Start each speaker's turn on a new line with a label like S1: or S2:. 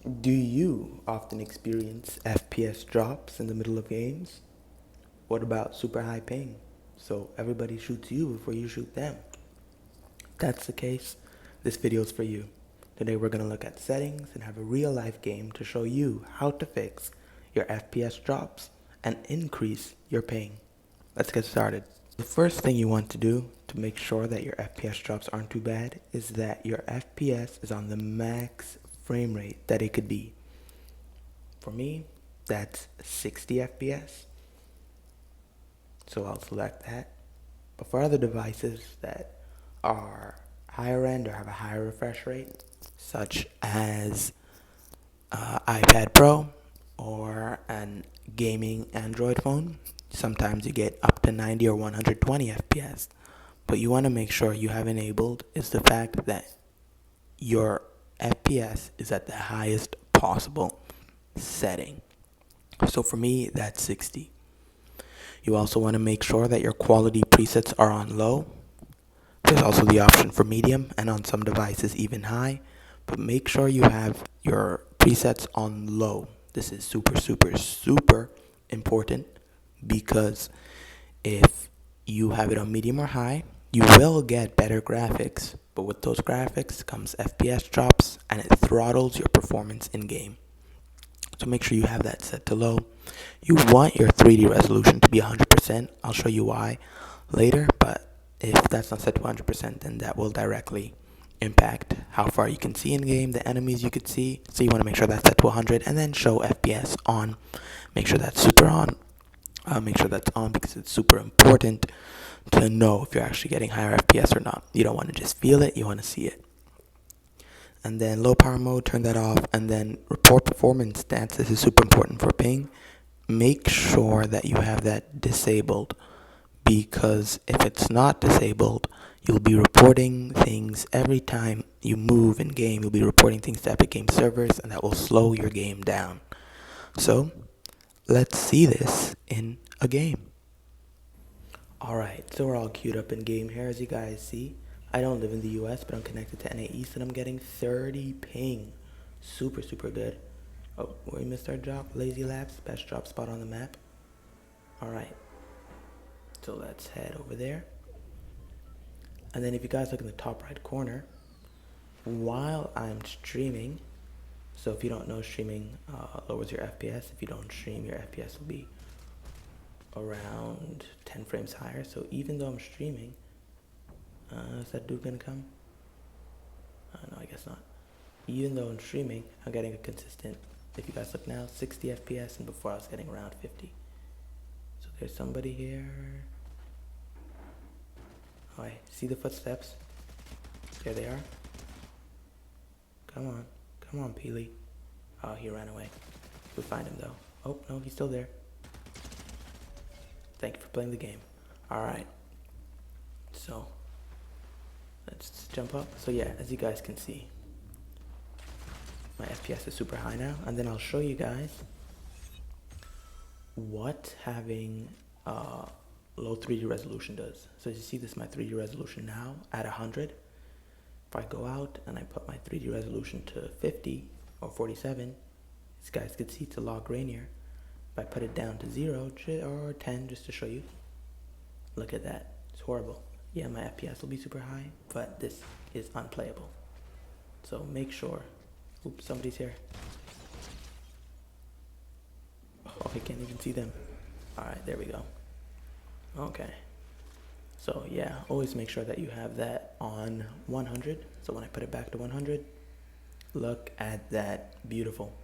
S1: Do you often experience FPS drops in the middle of games? What about super high ping? So everybody shoots you before you shoot them. If that's the case, this video is for you. Today we're going to look at settings and have a real life game to show you how to fix your FPS drops and increase your ping. Let's get started. The first thing you want to do to make sure that your FPS drops aren't too bad is that your FPS is on the max frame rate that it could be. For me, that's 60 FPS. So I'll select that. But for other devices that are higher end or have a higher refresh rate, such as iPad Pro or an gaming Android phone, sometimes you get up to 90 or 120 FPS. But you want to make sure you have enabled is the fact that your FPS is at the highest possible setting. So for me, that's 60. You also want to make sure that your quality presets are on low. There's also the option for medium and on some devices even high, but make sure you have your presets on low. This is super, super, super important because if you have it on medium or high, you will get better graphics, but with those graphics comes FPS drops and it throttles your performance in game. So make sure you have that set to low. You want your 3D resolution to be 100%. I'll show you why later, but if that's not set to 100%, then that will directly impact how far you can see in game, the enemies you could see. So you want to make sure that's set to 100 and then show FPS on. Make sure that's super on. Make sure that's on because it's super important to know if you're actually getting higher FPS or not. You don't want to just feel it, you want to see it. And then low power mode, turn that off, and then report performance stats. This is super important for ping. Make sure that you have that disabled, because if it's not disabled, you'll be reporting things every time you move in game. You'll be reporting things to Epic Game servers, and that will slow your game down. So let's see this in a game. Alright, so we're all queued up in game here, as you guys see. I don't live in the US, but I'm connected to NA East and I'm getting 30 ping. Super, super good. Oh, we missed our drop. Lazy Labs, best drop spot on the map. Alright, so let's head over there. And then if you guys look in the top right corner, while I'm streaming, so if you don't know, streaming lowers your FPS. If you don't stream, your FPS will be around 10 frames higher. So even though I'm streaming, is that dude gonna come? No, I guess not. Even though I'm streaming, I'm getting a consistent, if you guys look now, 60 FPS, and before I was getting around 50. So there's somebody here. Alright, see the footsteps? There they are. Come on, Peely. Oh, he ran away. We'll find him though. Oh, no, he's still there. Thank you for playing the game. Alright. So, let's jump up. So yeah, as you guys can see, my FPS is super high now. And then I'll show you guys what having low 3D resolution does. So as you see, this is my 3D resolution now at 100. If I go out and I put my 3D resolution to 50 or 47, as you guys can see, it's a lot grainier. If I put it down to 0 or 10, just to show you, look at that. It's horrible. Yeah, my FPS will be super high, but this is unplayable. So make sure. Oops, somebody's here. Oh, I can't even see them. Alright, there we go. Okay. So yeah, always make sure that you have that on 100. So when I put it back to 100, look at that. Beautiful.